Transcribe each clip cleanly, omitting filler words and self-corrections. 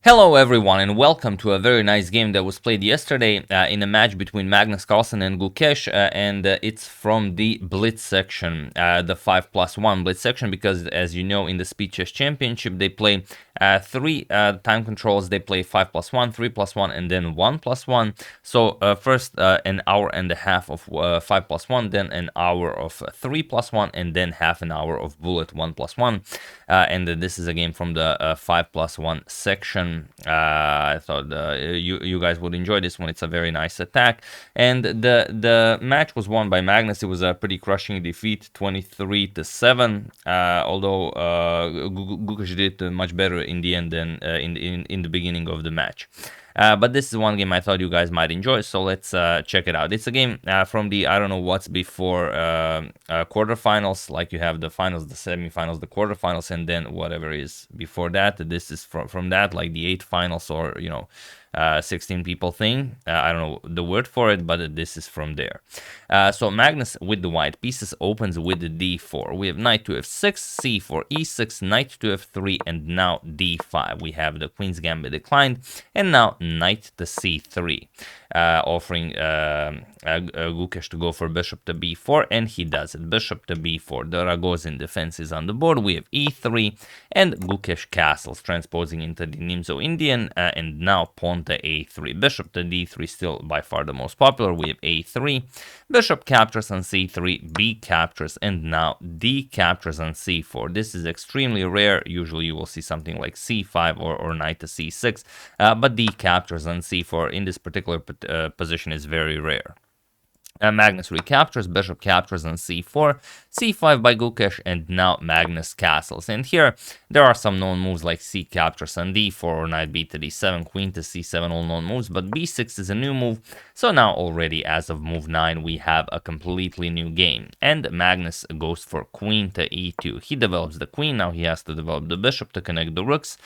Hello everyone and welcome to a very nice game that was played yesterday in a match between Magnus Carlsen and Gukesh, and it's from the Blitz section, the 5+1 Blitz section, because as you know in the Speed Chess Championship they play three time controls. They play 5+1, 3+1 and then 1+1. So first an hour and a half of 5+1, then an hour of 3+1 and then half an hour of bullet 1+1, and this is a game from the 5+1 section. I thought you guys would enjoy this one. It's a very nice attack, and the match was won by Magnus. It was a pretty crushing defeat, 23-7. Although Gukesh did much better in the end than in the beginning of the match. But this is one game I thought you guys might enjoy, so let's check it out. It's a game from the, I don't know what's before quarterfinals, like you have the finals, the semifinals, the quarterfinals, and then whatever is before that. This is from that, like the 8 finals, or, you know, 16 people thing. I don't know the word for it, but this is from there. So Magnus with the white pieces opens with the d4. We have knight to f6, c4, e6, knight to f3, and now d5. We have the queen's gambit declined, and now knight to c3, offering Gukesh to go for bishop to b4, and he does it. Bishop to b4. The Ragozin defense is on the board. We have e3, and Gukesh castles, transposing into the Nimzo-Indian, and now pawn to a3. Bishop to d3, still by far the most popular. We have a3. Bishop captures on c3, b captures, and now d captures on c4. This is extremely rare. Usually you will see something like c5 or knight to c6, but d captures on c4 in this particular position is very rare. Magnus recaptures, bishop captures on c4, c5 by Gukesh, and now Magnus castles. And here there are some known moves like c captures on d4 or knight b to d7, queen to c7, all known moves, but b6 is a new move. So now already as of move 9 we have a completely new game, and Magnus goes for queen to e2. He develops the queen, now he has to develop the bishop to connect the rooks,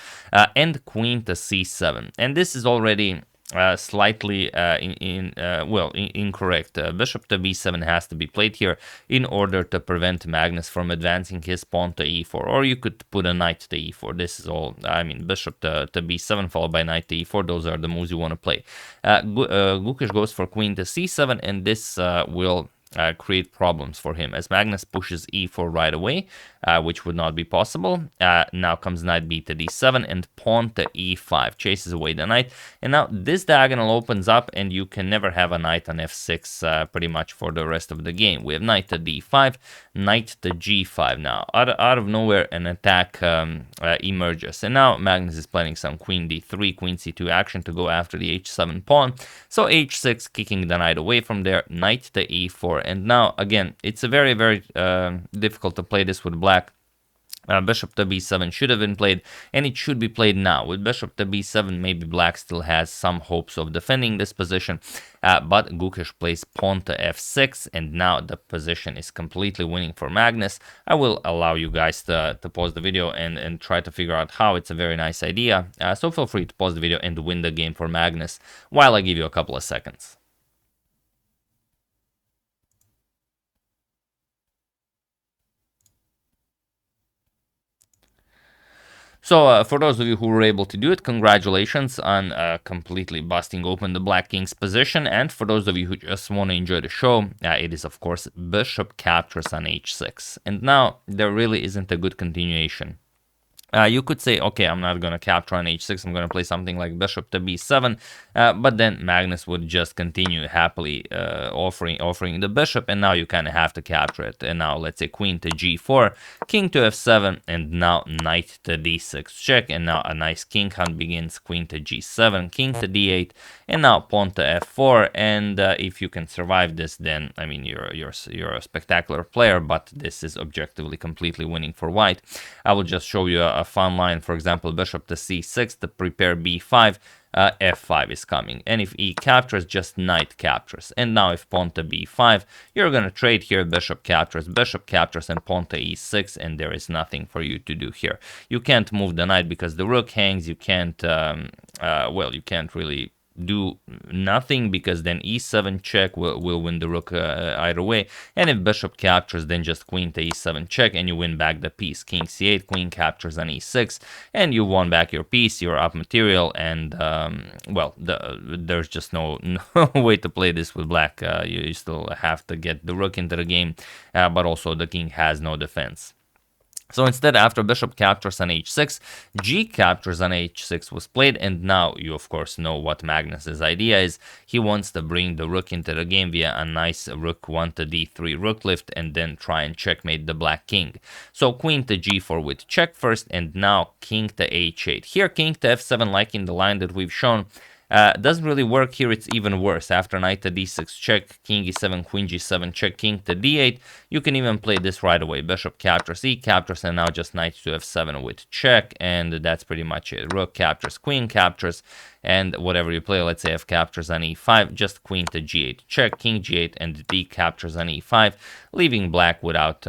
and queen to c7. And this is already slightly incorrect. Bishop to b7 has to be played here in order to prevent Magnus from advancing his pawn to e4, or you could put a knight to e4. This is all, I mean, bishop to b7 followed by knight to e4. Those are the moves you want to play. Gukesh goes for queen to c7, and this will create problems for him as Magnus pushes e4 right away, which would not be possible. Now comes knight b to d7 and pawn to e5, chases away the knight, and now this diagonal opens up and you can never have a knight on f6 pretty much for the rest of the game. We have knight to d5, knight to g5. Now out of nowhere an attack emerges, and now Magnus is planning some queen d3, queen c2 action to go after the h7 pawn. So h6, kicking the knight away from there, knight to e4. And now again it's a very difficult to play this with black. Bishop to b7 should have been played, and it should be played now. With bishop to b7 maybe black still has some hopes of defending this position, but Gukesh plays pawn to f6, and now the position is completely winning for Magnus. I will allow you guys to pause the video and try to figure out how. It's a very nice idea, so feel free to pause the video and win the game for Magnus while I give you a couple of seconds. So for those of you who were able to do it, congratulations on completely busting open the Black King's position. And for those of you who just want to enjoy the show, it is of course bishop captures on h6. And now there really isn't a good continuation. You could say, okay, I'm not going to capture on h6, I'm going to play something like bishop to b7, but then Magnus would just continue happily offering the bishop, and now you kind of have to capture it. And now let's say queen to g4, king to f7, and now knight to d6 check, and now a nice king hunt begins. Queen to g7, king to d8, and now pawn to f4. And if you can survive this, then I mean you're a spectacular player, but this is objectively completely winning for white. I will just show you a fun line. For example, bishop to c6 to prepare b5, f5 is coming, and if e captures, just knight captures. And now if pawn to b5, you're gonna trade here, bishop captures, and pawn to e6, and there is nothing for you to do here. You can't move the knight because the rook hangs. You can't well, you can't really do nothing, because then e7 check will win the rook either way. And if bishop captures, then just queen to e7 check, and you win back the piece. King c8, queen captures on e6, and you won back your piece, you're up material, and well, there's just no way to play this with black. You still have to get the rook into the game, but also the king has no defense. So instead, after bishop captures on h6, g captures on h6 was played, and now you of course know what Magnus's idea is. He wants to bring the rook into the game via a nice rook 1 to d3 rook lift, and then try and checkmate the black king. So queen to g4 with check first, and now king to h8. Here king to f7, like in the line that we've shown, doesn't really work. Here it's even worse. After knight to d6 check, king e7, queen g7 check, king to d8. You can even play this right away. Bishop captures, e captures, and now just knight to f7 with check, and that's pretty much it. Rook captures, queen captures, and whatever you play, let's say f captures on e5, just queen to g8 check, king g8, and d captures on e5, leaving black without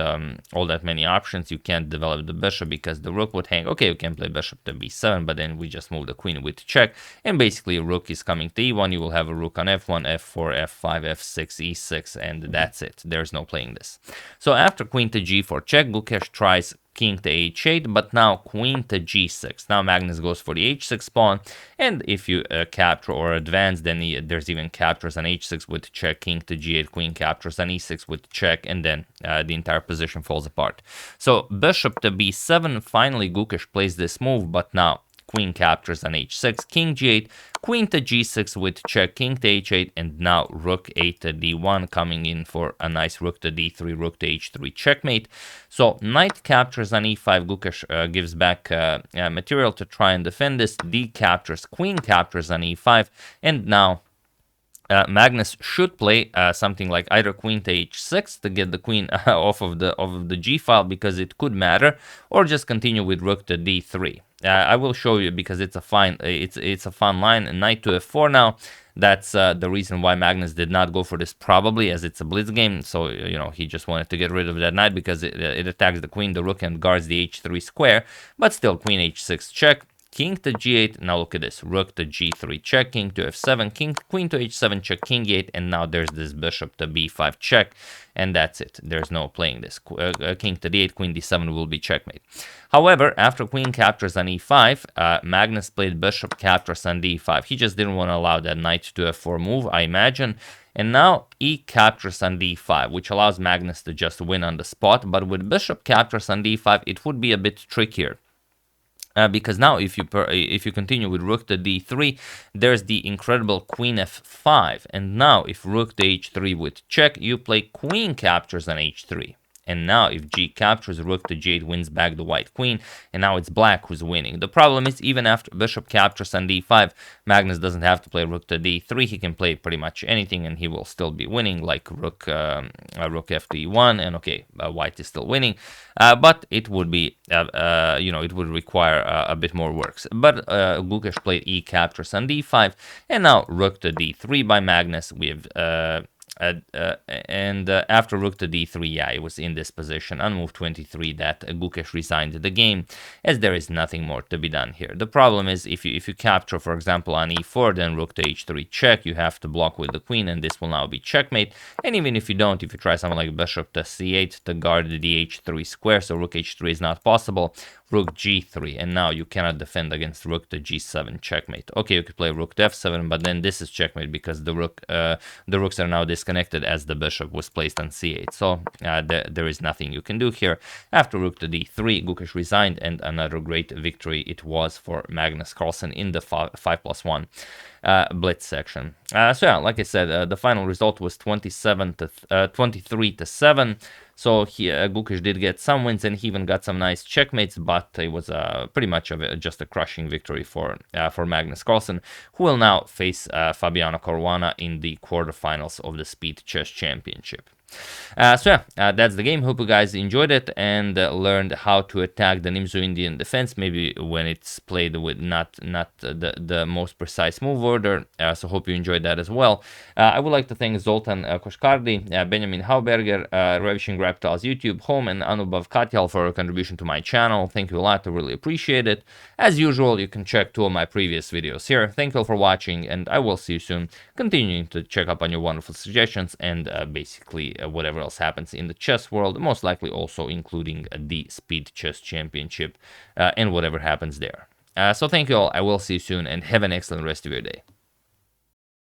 all that many options. You can't develop the bishop because the rook would hang. Okay, you can play bishop to b7, but then we just move the queen with check, and basically rook is coming to e1. You will have a rook on f1, f4, f5, f6, e6, and that's it. There's no playing this. So after queen to g4 check, Gukesh tries king to h8, but now queen to g6. Now Magnus goes for the h6 pawn, and if you capture or advance, then there's even captures on h6 with check, king to g8, queen captures on e6 with check, and then the entire position falls apart. So bishop to b7, finally Gukesh plays this move, but now queen captures on h6, king g8, queen to g6 with check, king to h8, and now rook 8 to d1, coming in for a nice rook to d3, rook to h3 checkmate. So knight captures on e5, Gukesh gives back material to try and defend this, d captures, queen captures on e5, and now Magnus should play something like either queen to h6 to get the queen off of the g file, because it could matter, or just continue with rook to d3. I will show you, because it's a fun line. Knight to f4 now. That's the reason why Magnus did not go for this, probably, as it's a blitz game. So, you know, he just wanted to get rid of that knight because it attacks the queen, the rook, and guards the h3 square. But still, queen h6 check. King to g8, now look at this, rook to g3 check, king to f7, queen to h7 check, king e8, and now there's this bishop to b5 check, and that's it. There's no playing this. King to d8, queen d7 will be checkmate. However, after queen captures on e5, Magnus played bishop captures on d5. He just didn't want to allow that knight to f4 move, I imagine. And now e captures on d5, which allows Magnus to just win on the spot, but with bishop captures on d5, it would be a bit trickier. Because now if you continue with rook to d3, there's the incredible queen f5, and now if rook to h3 with check, you play queen captures on h3. And now if g captures, rook to g8 wins back the white queen, and now it's black who's winning. The problem is, even after bishop captures on d5, Magnus doesn't have to play rook to d3. He can play pretty much anything and he will still be winning, like rook f to e1, and okay, white is still winning, but it would be it would require a bit more works. But Gukesh played e captures on d5, and now rook to d3 by Magnus. We have after rook to d3, yeah, it was in this position on move 23 that Gukesh resigned the game, as there is nothing more to be done here. The problem is, if you capture, for example, on e4, then rook to h3 check, you have to block with the queen, and this will now be checkmate. And even if you don't, if you try something like bishop to c8 to guard the h3 square, so rook h3 is not possible, rook g3, and now you cannot defend against rook to g7 checkmate. Okay, you could play rook to f7, but then this is checkmate because the rooks are now disconnected as the bishop was placed on c8. So there is nothing you can do here. After rook to d3, Gukesh resigned, and another great victory it was for Magnus Carlsen in the 5+1 blitz section. So yeah, like I said, the final result was 23 to 7. So Gukesh did get some wins, and he even got some nice checkmates, but it was pretty much just a crushing victory for Magnus Carlsen, who will now face Fabiano Caruana in the quarterfinals of the Speed Chess Championship. That's the game. Hope you guys enjoyed it and learned how to attack the Nimzo-Indian defense, maybe when it's played with not the most precise move order. So hope you enjoyed that as well. I would like to thank Zoltan Koshkardi, Benjamin Hauberger, Ravishing Reptiles YouTube, Home, and Anubhav Katyal for a contribution to my channel. Thank you a lot. I really appreciate it. As usual, you can check 2 of my previous videos here. Thank you all for watching, and I will see you soon. Continuing to check up on your wonderful suggestions and basically whatever else happens in the chess world, most likely also including the Speed Chess Championship and whatever happens there. So thank you all. I will see you soon, and have an excellent rest of your day.